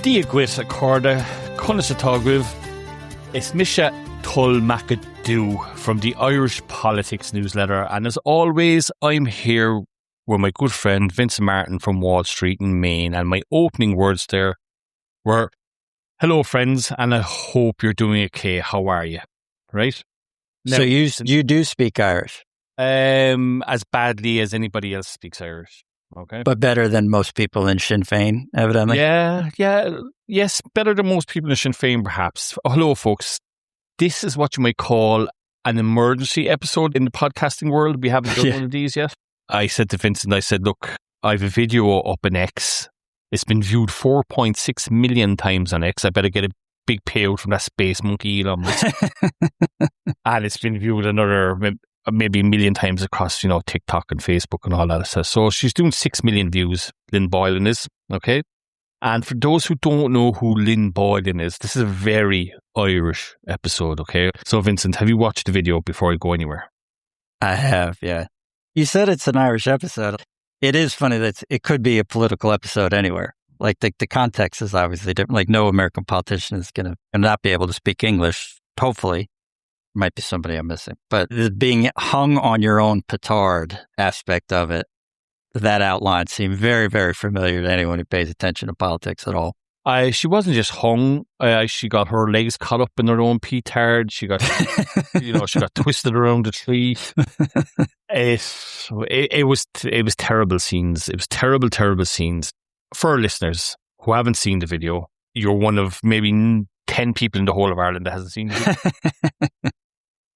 Díagwit a corda, Cunas Atogriv, it's Misha Tull McAdoo from the Irish Politics newsletter. And as always, I'm here with my good friend Vincent Martin from Wall Street in Maine. And my opening words there were, hello friends, and I hope you're doing okay. How are you? Right? Now, so you do speak Irish? As badly as anybody else speaks Irish. Okay. But better than most people in Sinn Féin, evidently. Yes, better than most people in Sinn Féin, perhaps. Hello, folks. This is what you might call an emergency episode in the podcasting world. We haven't done one of these yet. I said to Vincent, look, I have a video up on X. It's been viewed 4.6 million times on X. I better get a big payout from that space monkey Elon Musk. And it's been viewed another maybe a million times across, TikTok and Facebook and all that stuff. So she's doing 6 million views, Lynn Boylan is, okay? And for those who don't know who Lynn Boylan is, this is a very Irish episode, okay? So Vincent, have you watched the video before I go anywhere? I have, yeah. You said it's an Irish episode. It is funny that it could be a political episode anywhere. Like the context is obviously different. Like no American politician is going to not be able to speak English, hopefully. Might be somebody I'm missing. But the being hung on your own petard aspect of it, that outline seemed very, very familiar to anyone who pays attention to politics at all. She wasn't just hung. She got her legs caught up in her own petard. She got, she got twisted around the tree. It was terrible scenes. It was terrible scenes. For our listeners who haven't seen the video, you're one of maybe 10 people in the whole of Ireland that hasn't seen it.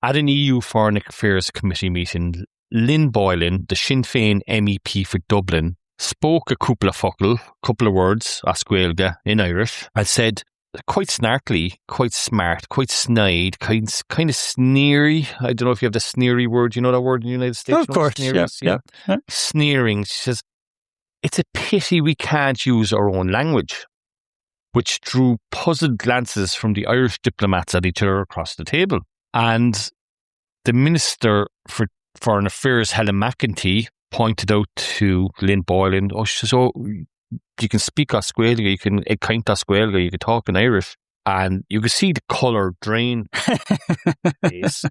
At an EU Foreign Affairs Committee meeting, Lynn Boylan, the Sinn Féin MEP for Dublin, spoke a couple of words, as Gaeilge, in Irish, and said, quite snarkily, quite smart, quite snide, kind of sneery. I don't know if you have the sneery word. You know that word in the United States? Oh, of course, yeah. Sneering. She says, it's a pity we can't use our own language, which drew puzzled glances from the Irish diplomats at each other across the table. And the Minister for Foreign Affairs, Helen McEntee, pointed out to Lynn Boylan, she says, you can speak Gaeilge, you can kind Gaeilge, you can talk in Irish. And you can see the colour drain face.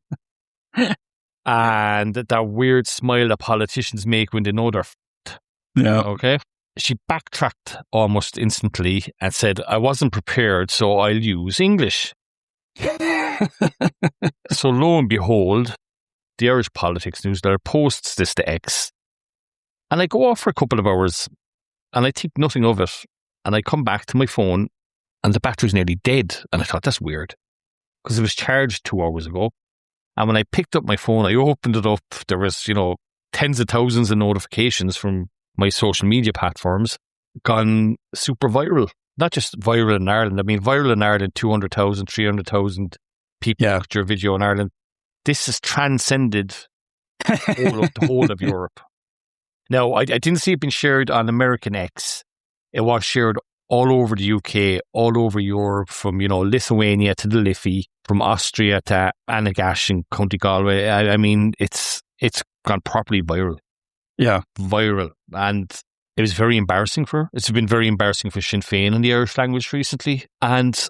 And that weird smile that politicians make when they know they're f***ed. Yeah. Okay? She backtracked almost instantly and said, I wasn't prepared, so I'll use English. So lo and behold, the Irish Politics newsletter posts this to X, and I go off for a couple of hours and I think nothing of it, and I come back to my phone and the battery's nearly dead, and I thought that's weird because it was charged 2 hours ago. And when I picked up my phone, I opened it up, there was tens of thousands of notifications from my social media platforms gone super viral. Not just viral in Ireland. I mean, viral in Ireland, 200,000, 300,000 people watched your video in Ireland. This has transcended the whole of Europe. Now, I didn't see it being shared on American X. It was shared all over the UK, all over Europe, from, Lithuania to the Liffey, from Austria to Anagash and County Galway. I mean, it's gone properly viral. Yeah. Viral. And it was very embarrassing for her. It's been very embarrassing for Sinn Féin in the Irish language recently. And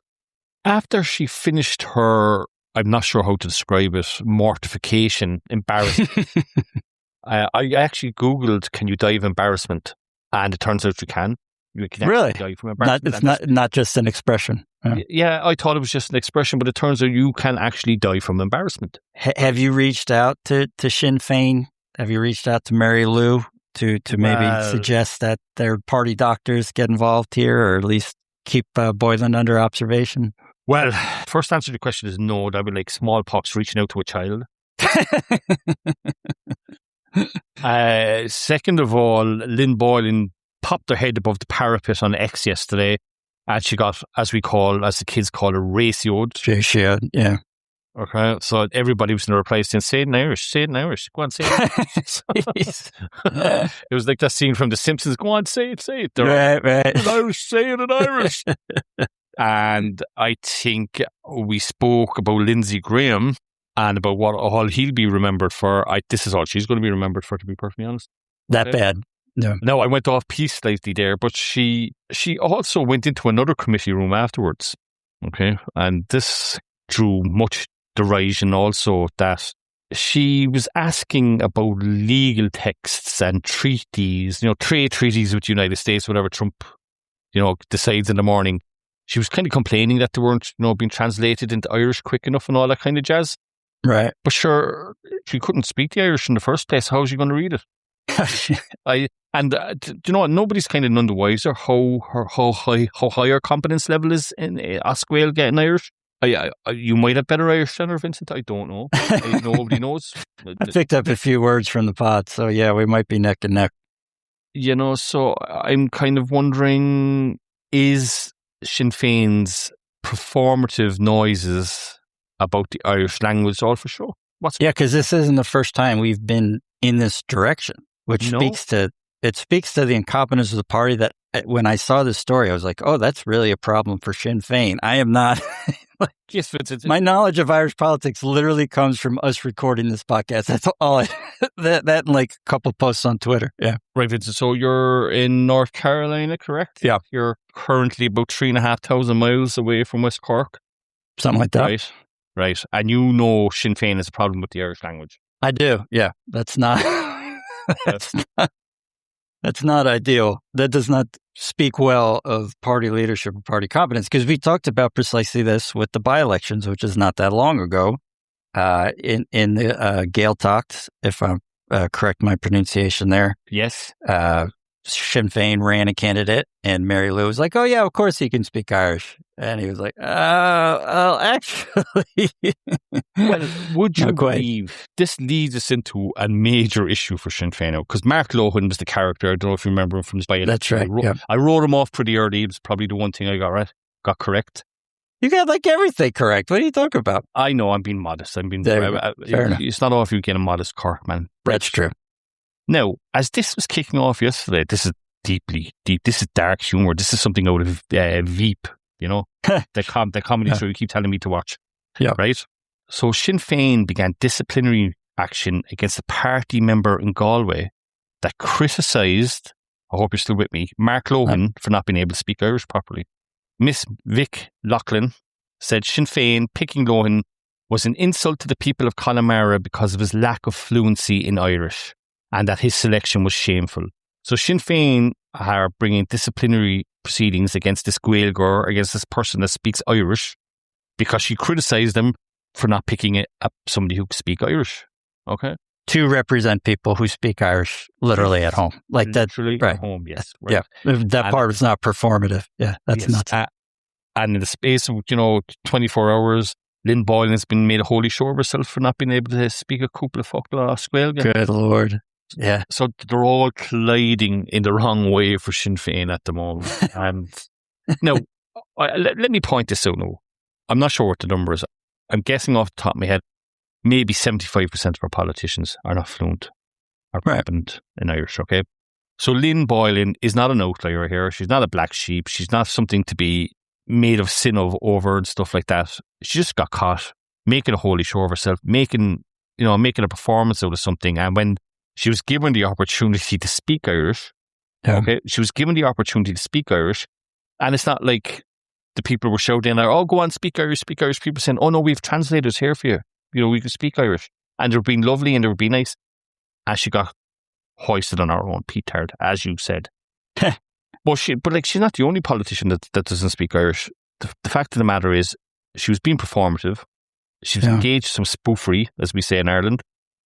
after she finished her, I'm not sure how to describe it, mortification, embarrassment. I actually Googled, can you die of embarrassment? And it turns out you can. You can really? Die from embarrassment. It's not just an expression. Yeah, I thought it was just an expression, but it turns out you can actually die from embarrassment. Have you reached out to Sinn Féin? Have you reached out to Mary Lou to maybe suggest that their party doctors get involved here, or at least keep Boylan under observation? Well, first answer to the question is no. That'd be like smallpox reaching out to a child. Second of all, Lynn Boylan popped her head above the parapet on X yesterday, and she got, as the kids call her, ratioed. Ratioed, yeah. Okay, so everybody was in the reply saying, say it in Irish, go on, say it. It was like that scene from The Simpsons, go on, say it. Right. In Irish, say it in Irish. And I think we spoke about Lindsey Graham and about what all he'll be remembered for. This is all she's going to be remembered for, to be perfectly honest. That bad. Yeah. Now, I went off piece slightly there, but she also went into another committee room afterwards. Okay. And this drew much derision also, that she was asking about legal texts and treaties, trade treaties with the United States, whatever Trump, decides in the morning. She was kind of complaining that they weren't, being translated into Irish quick enough and all that kind of jazz. Right. But sure, she couldn't speak the Irish in the first place. How was she going to read it? Do you know what? Nobody's kind of none the wiser how high her competence level is in Gaeilge getting Irish. You might have better Irish than her, Vincent. I don't know. Nobody knows. I picked up a few words from the pod, so yeah, we might be neck and neck. So I'm kind of wondering, is Sinn Féin's performative noises about the Irish language all for show? Yeah, because this isn't the first time we've been in this direction, which speaks to the incompetence of the party. That when I saw this story, I was like, oh, that's really a problem for Sinn Féin. I am not. Yes, Vincent. My knowledge of Irish politics literally comes from us recording this podcast. That's all. That and like a couple posts on Twitter. Yeah. Right, Vincent. So you're in North Carolina, correct? Yeah. You're currently about 3,500 miles away from West Cork. Something like that. Right. And Sinn Féin has a problem with the Irish language. I do. Yeah. That's not ideal. That does not speak well of party leadership or party competence, because we talked about precisely this with the by-elections, which is not that long ago, in the Gaeilge talks, if I'm correct my pronunciation there. Yes. Sinn Féin ran a candidate, and Mary Lou was like, oh yeah, of course he can speak Irish. And he was like, well, actually. Well, would you believe this leads us into a major issue for Sinn Féin now? Because Mark Lohan was the character. I don't know if you remember him from his by-election. That's right. I wrote him off pretty early. It was probably the one thing I got correct. You got like everything correct. What are you talking about? I know, I'm being modest. I'm being fair enough. It's not all if you get a modest Cork, man. That's true. Now, as this was kicking off yesterday, this is deeply deep. This is dark humor. This is something out of Veep, the comedy show you keep telling me to watch. Yeah. Right? So Sinn Féin began disciplinary action against a party member in Galway that criticised, I hope you're still with me, Mark Lohan for not being able to speak Irish properly. Miss Vic Loughlin said Sinn Féin picking Lohan was an insult to the people of Connemara because of his lack of fluency in Irish, and that his selection was shameful. So Sinn Féin are bringing disciplinary proceedings against this Gaeilge, against this person that speaks Irish, because she criticised them for not picking somebody who could speak Irish. Okay? To represent people who speak Irish literally at home. Like that. Literally right. at home, yes. Right. Yeah. That part is not performative. Yeah, that's nuts. And in the space of, 24 hours, Lynn Boylan has been made a holy show of herself for not being able to speak a couple of Focla Gaeilge. Good Lord. Yeah. So they're all colliding in the wrong way for Sinn Féin at the moment. And now, let me point this out now. I'm not sure what the number is. I'm guessing off the top of my head, maybe 75% of our politicians are not fluent or competent in Irish, okay? So Lynn Boylan is not an outlier here. She's not a black sheep. She's not something to be made of sin over and stuff like that. She just got caught making a holy show of herself, making a performance out of something. And when she was given the opportunity to speak Irish, she was given the opportunity to speak Irish, and it's not like the people were shouting, oh, go on, speak Irish, speak Irish. People saying, oh no, we have translators here for you. We can speak Irish. And they were being lovely and they were being nice. And she got hoisted on her own petard, as you said. But she's not the only politician that doesn't speak Irish. The fact of the matter is, she was being performative. She was engaged in some spoofery, as we say in Ireland.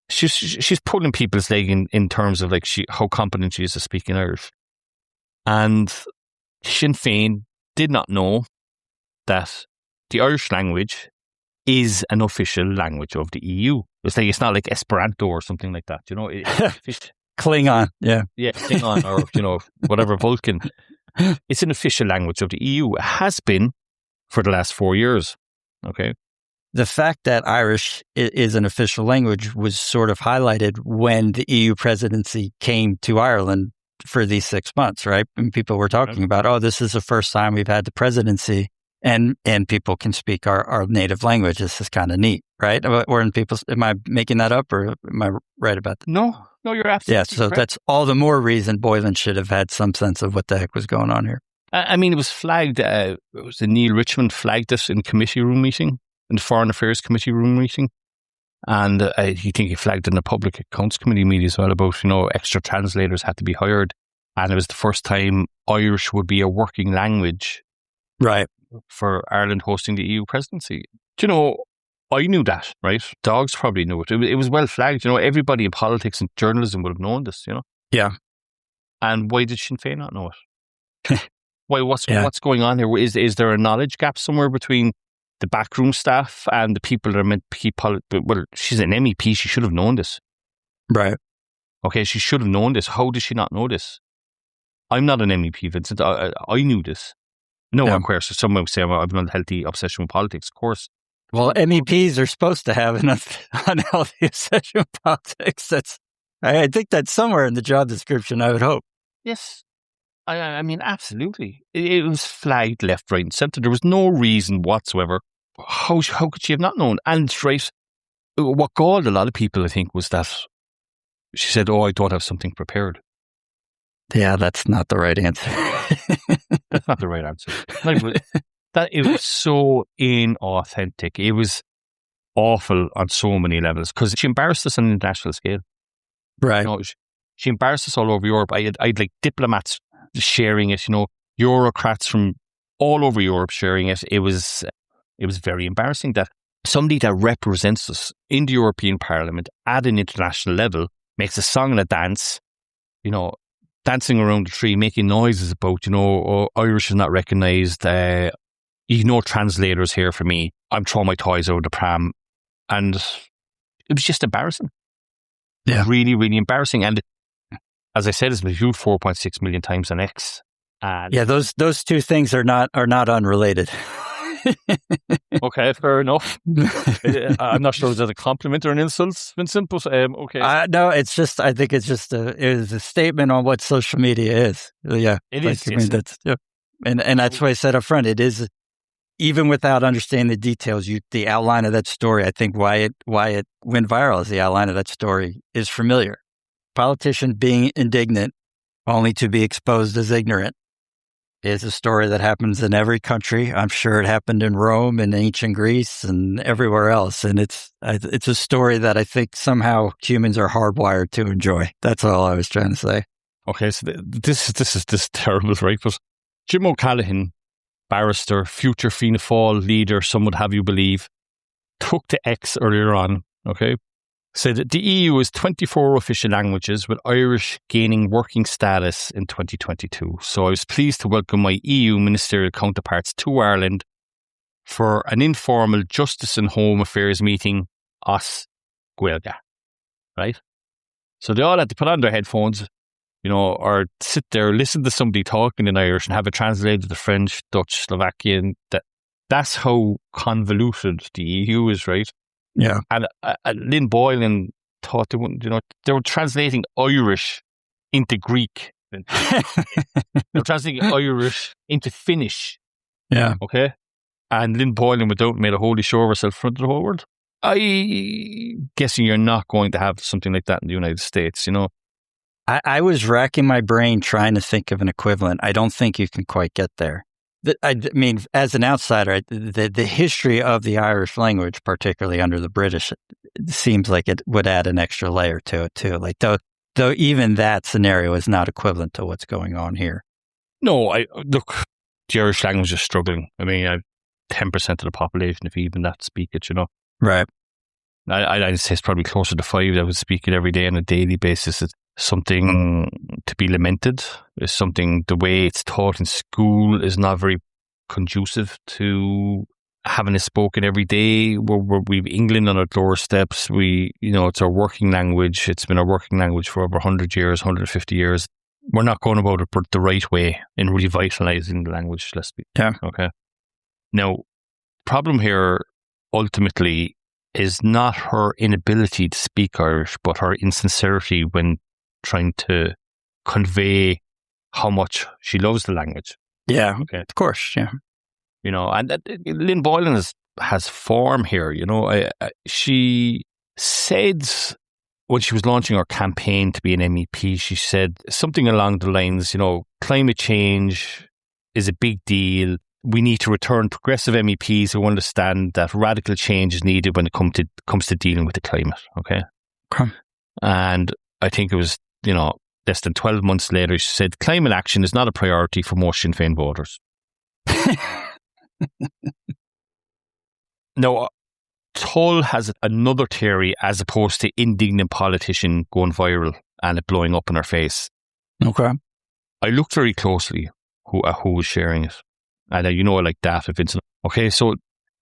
She's pulling people's leg in terms of how competent she is at speaking Irish. And Sinn Féin did not know that the Irish language is an official language of the EU. It's not like Esperanto or something like that, Klingon, yeah. Yeah, Klingon or, whatever, Vulcan. It's an official language of the EU. It has been for the last 4 years, okay? The fact that Irish is an official language was sort of highlighted when the EU presidency came to Ireland for these 6 months, right? And people were talking about, this is the first time we've had the presidency and people can speak our native language. This is kind of neat, right? Weren't people, am I making that up or am I right about that? No, you're absolutely Yeah, so correct. that's all the more reason Boylan should have had some sense of what the heck was going on here. I mean, it was flagged, it was Neil Richmond flagged it in committee room meeting, in the Foreign Affairs committee room meeting. And he flagged in the Public Accounts Committee meeting as well about, extra translators had to be hired. And it was the first time Irish would be a working language. Right. For Ireland hosting the EU presidency. I knew that, right? Dogs probably knew it. It was well flagged. Everybody in politics and journalism would have known this, Yeah. And why did Sinn Féin not know it? Why? What's going on here? Is there a knowledge gap somewhere between the backroom staff and the people that are meant to keep politics? Well, she's an MEP. She should have known this. Right. Okay, she should have known this. How did she not know this? I'm not an MEP, Vincent. I knew this. No, of course. Someone would say I have an unhealthy obsession with politics, of course. Well, MEPs are supposed to have an unhealthy obsession with politics. I think that's somewhere in the job description, I would hope. Yes. I mean, absolutely. It was flagged left, right, and centre. There was no reason whatsoever. How could she have not known? And right, what galled a lot of people, I think, was that she said, "Oh, I don't have something prepared." Yeah, that's not the right answer. That's not the right answer. It was so inauthentic. It was awful on so many levels because she embarrassed us on an international scale. Right. She embarrassed us all over Europe. I had like diplomats sharing it, bureaucrats from all over Europe sharing it. It was very embarrassing that somebody that represents us in the European Parliament at an international level makes a song and a dance, dancing around the tree, making noises about, Irish is not recognised. Translators here for me. I'm throwing my toys out of the pram. And it was just embarrassing. Yeah. Really, really embarrassing. And as I said, it's been viewed 4.6 million times on X. And yeah, those two things are not unrelated. Okay, fair enough. I'm not sure is that a compliment or an insult, Vincent, but okay. No, it's just, I think it's just it is a statement on what social media is. Yeah. It is. I mean, that's, yeah. And that's why I said up front, it is, even without understanding the details, the outline of that story, I think why it went viral is the outline of that story is familiar. Politician being indignant only to be exposed as ignorant is a story that happens in every country. I'm sure it happened in Rome and ancient Greece and everywhere else. And it's a story that I think somehow humans are hardwired to enjoy. That's all I was trying to say. Okay, so this is terrible, right? But Jim O'Callaghan, barrister, future Fianna Fáil leader, some would have you believe, took to X earlier on, okay, said that the EU has 24 official languages, with Irish gaining working status in 2022. So I was pleased to welcome my EU ministerial counterparts to Ireland for an informal Justice and Home Affairs meeting, us Gaeilge, right? So they all had to put on their headphones, or sit there, listen to somebody talking in Irish and have it translated to French, Dutch, Slovakian. That's how convoluted the EU is, right? Yeah. And Lynn Boylan thought they were translating Irish into Greek. They were translating Irish into Finnish. Yeah. Okay. And Lynn Boylan made a holy show of herself in front of the whole world. I'm guessing you're not going to have something like that in the United States, I was racking my brain trying to think of an equivalent. I don't think you can quite get there. I mean, as an outsider, the history of the Irish language, particularly under the British, it seems like it would add an extra layer to it too. Like though even that scenario is not equivalent to what's going on here. No, look, the Irish language is struggling. I mean, 10% of the population, if even that, speak it. Right. I'd say it's probably closer to 5 that would speak it every day on a daily basis. It's something to be lamented. It's something, the way it's taught in school is not very conducive to having it spoken every day. We've England on our doorsteps. It's our working language. It's been our working language for over 100 years, 150 years. We're not going about it the right way in revitalizing the language. Let's be okay. Now, problem here ultimately is not her inability to speak Irish, but her insincerity when trying to convey how much she loves the language. Yeah, okay, of course, yeah. And Lynn Boylan has has form here. She said when she was launching her campaign to be an MEP, she said something along the lines, climate change is a big deal. We need to return progressive MEPs who understand that radical change is needed when it comes to dealing with the climate. Okay. And I think it was, less than 12 months later, she said climate action is not a priority for most Sinn Féin voters. Now, Tull has another theory as opposed to indignant politician going viral and it blowing up in her face. Okay. I looked very closely at who was sharing it. And I like data, Vincent. Okay, so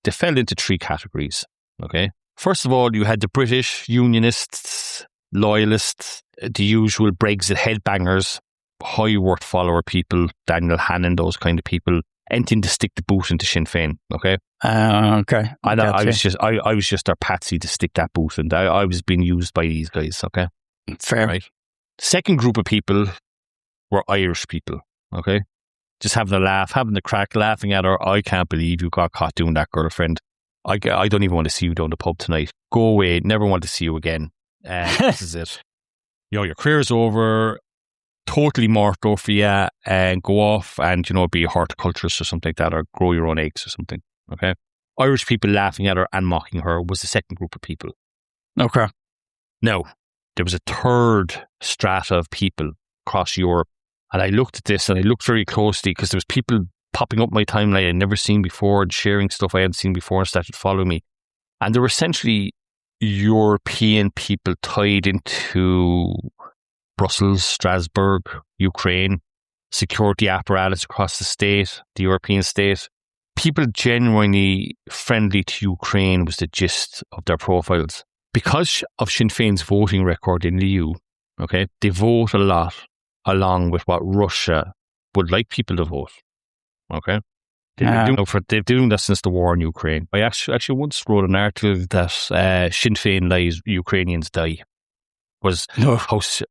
they fell into 3 categories. Okay. First of all, you had the British unionists, loyalists, the usual Brexit headbangers, high worth follower people, Daniel Hannan, those kind of people, anything to stick the boot into Sinn Féin. Okay. Okay. And I was just their patsy to stick that boot in. I was being used by these guys. Okay. Fair. Right. Second group of people were Irish people. Okay. Just having a laugh, having the crack, laughing at her. I can't believe you got caught doing that, girlfriend. I don't even want to see you down the pub tonight. Go away. Never want to see you again. This is it. Your career's over. Totally marked off for you, and go off and, be a horticulturist or something like that, or grow your own eggs or something. Okay. Irish people laughing at her and mocking her was the second group of people. Okay. Now, there was a third strata of people across Europe. And I looked at this and I looked very closely because there was people popping up my timeline I'd never seen before and sharing stuff I hadn't seen before and started following me. And there were essentially European people tied into Brussels, Strasbourg, Ukraine, security apparatus across the state, the European state. People genuinely friendly to Ukraine was the gist of their profiles. Because of Sinn Féin's voting record in the EU, okay, they vote a lot along with what Russia would like people to vote. Okay? They've been doing that since the war in Ukraine. I actually once wrote an article that Sinn Féin lies, Ukrainians die. Was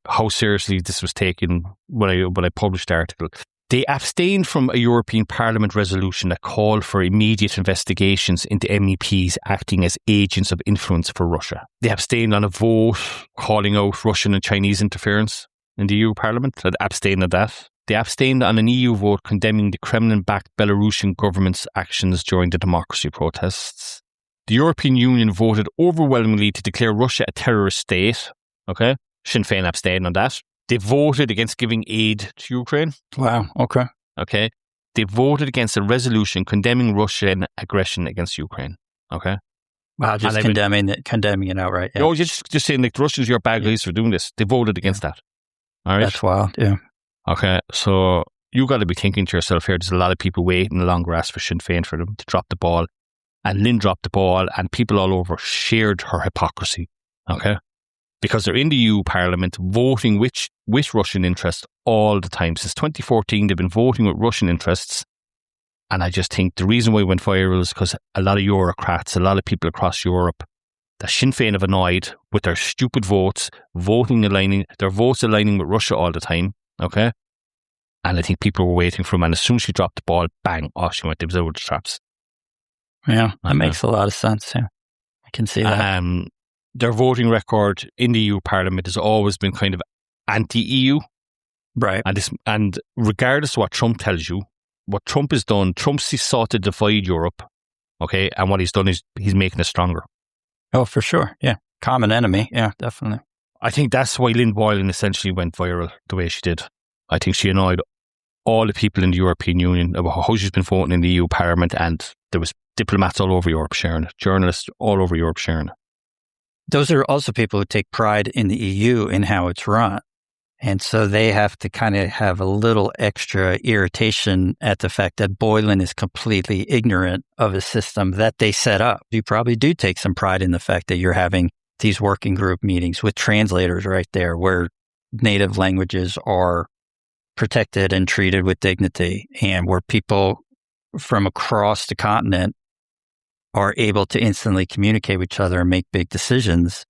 how seriously this was taken when I published the article. They abstained from a European Parliament resolution that called for immediate investigations into MEPs acting as agents of influence for Russia. They abstained on a vote calling out Russian and Chinese interference in the EU Parliament. They abstained on that. They abstained on an EU vote condemning the Kremlin-backed Belarusian government's actions during the democracy protests. The European Union voted overwhelmingly to declare Russia a terrorist state. Okay, Sinn Féin abstained on that. They voted against giving aid to Ukraine. Wow, okay. Okay. They voted against a resolution condemning Russian aggression against Ukraine. Okay. Wow, just condemning it outright. Yeah. No, just saying the Russians are bad guys for doing this. They voted against that. All right. That's wild, yeah. Okay, so you got to be thinking to yourself here, there's a lot of people waiting along grass for Sinn Féin for them to drop the ball. And Lynn dropped the ball and people all over shared her hypocrisy. Okay. Because they're in the EU Parliament voting with Russian interests all the time. Since 2014, they've been voting with Russian interests. And I just think the reason why it went viral is because a lot of Eurocrats, a lot of people across Europe, that Sinn Féin have annoyed with their stupid votes, their votes aligning with Russia all the time. Okay? And I think people were waiting for him. And as soon as she dropped the ball, bang, off she went. It was over the traps. Yeah, that makes a lot of sense. Yeah, I can see that. Their voting record in the EU Parliament has always been kind of anti-EU. Right. And regardless of what Trump tells you, what Trump has done, Trump's sought to divide Europe, okay? And what he's done is he's making it stronger. Oh, for sure. Yeah. Common enemy. Yeah, definitely. I think that's why Lynn Boylan essentially went viral the way she did. I think she annoyed all the people in the European Union about how she's been voting in the EU Parliament, and there was diplomats all over Europe sharing it, journalists all over Europe sharing it. Those are also people who take pride in the EU in how it's run. And so they have to kind of have a little extra irritation at the fact that Boylan is completely ignorant of a system that they set up. You probably do take some pride in the fact that you're having these working group meetings with translators right there where native languages are protected and treated with dignity, and where people from across the continent are able to instantly communicate with each other and make big decisions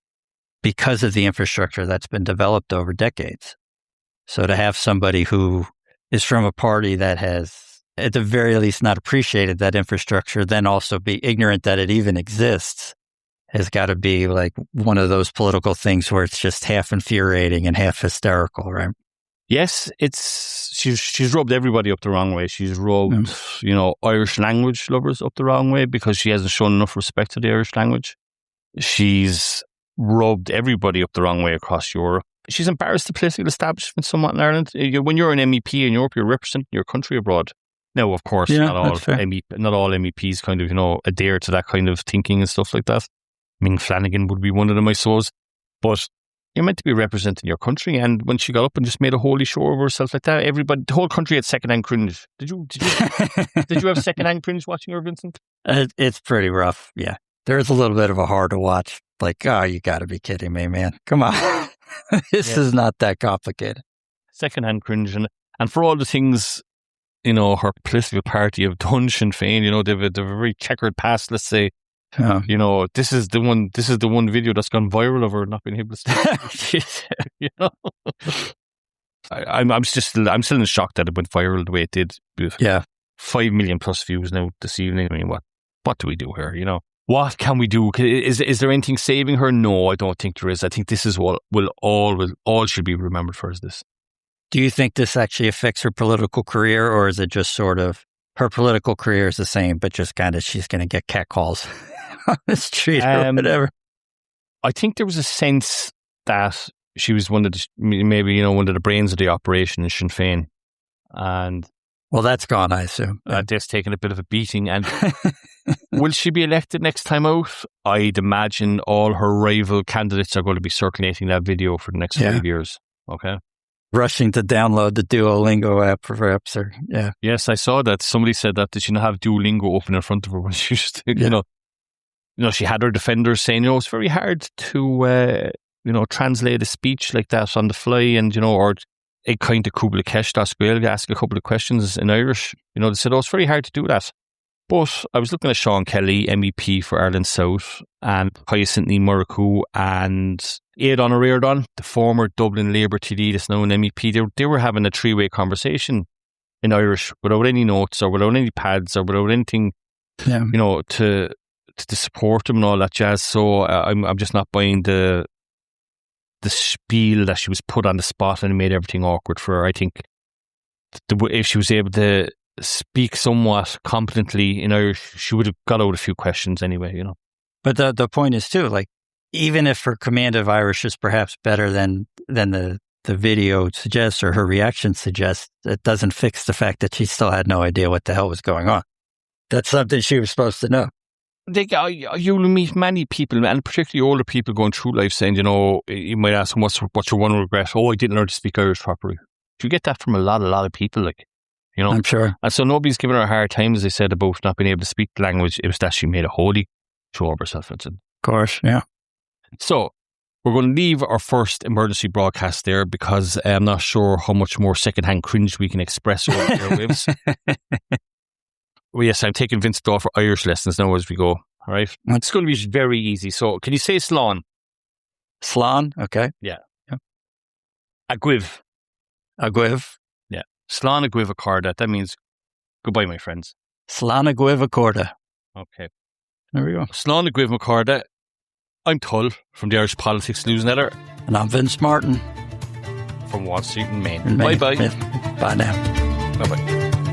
because of the infrastructure that's been developed over decades. So to have somebody who is from a party that has at the very least not appreciated that infrastructure, then also be ignorant that it even exists, has got to be like one of those political things where it's just half infuriating and half hysterical, right? Yes, she's rubbed everybody up the wrong way. She's rubbed, Irish language lovers up the wrong way because she hasn't shown enough respect to the Irish language. She's rubbed everybody up the wrong way across Europe. She's embarrassed the political establishment somewhat in Ireland. When you're an MEP in Europe, you're representing your country abroad. Now, of course, not all MEPs kind of, adhere to that kind of thinking and stuff like that. Ming Flanagan would be one of them, I suppose. But you're meant to be representing your country. And when she got up and just made a holy show of herself like that, the whole country had secondhand cringe. Did you have secondhand cringe watching her, Vincent? It's pretty rough. Yeah. There's a little bit of a hard to watch. Like, oh, you got to be kidding me, man. Come on. This is not that complicated. Secondhand cringe. And for all the things, her political party have done, Sinn Féin, they've a very checkered past, let's say. This is the one video that's gone viral of her not being able to stop. I'm still in shock that it went viral the way it did. Yeah. 5 million plus views now this evening. I mean, what do we do here? What can we do? Is there anything saving her? No, I don't think there is. I think this is what all should be remembered for is this. Do you think this actually affects her political career, or is it just sort of her political career is the same, but just kind of she's going to get catcalls on the street or whatever? I think there was a sense that she was one of the brains of the operation in Sinn Féin, and well, that's gone, I assume. That's taken a bit of a beating. And will she be elected next time out? I'd imagine all her rival candidates are going to be circulating that video for the next 5 years. Okay. Rushing to download the Duolingo app perhaps, or yeah. Yes, I saw that. Somebody said that did she not have Duolingo open in front of her when she used to, she had her defenders saying, it's very hard to, translate a speech like that on the fly and, or ag kind of cúpla ceist as Gaeilge, ask a couple of questions in Irish. They said, it's very hard to do that. But I was looking at Sean Kelly, MEP for Ireland South, and Hyacinth Ní Murracu and Aidan O'Riordan, the former Dublin Labour TD that's now an MEP. They were having a three-way conversation in Irish without any notes or without any pads or without anything, to support them and all that jazz. So I'm just not buying the spiel that she was put on the spot and it made everything awkward for her. I think if she was able to speak somewhat competently in Irish, she would have got out a few questions anyway, But the point is too, like, even if her command of Irish is perhaps better than the video suggests or her reaction suggests, it doesn't fix the fact that she still had no idea what the hell was going on. That's something she was supposed to know. You'll meet many people, and particularly older people going through life saying, you might ask them, what's your one regret? Oh, I didn't learn to speak Irish properly. You get that from a lot of people, like, I'm sure. And so nobody's giving her a hard time, as I said, about not being able to speak the language. It was that she made a holy show of herself. Of course, yeah. So we're going to leave our first emergency broadcast there because I'm not sure how much more secondhand cringe we can express over the airwaves. Well, yes, I'm taking Vince off for Irish lessons now as we go. All right. It's going to be very easy. So can you say slán? Slán, okay. Yeah. Agwiv. Yeah. Slán agwiv accorda. That means goodbye, my friends. Slán agwiv accorda. Okay. There we go. Slán agwiv accorda. I'm Tull from the Irish Politics Newsletter. And I'm Vince Martin. From Wall Street in Maine. Bye-bye. Bye now. Bye-bye.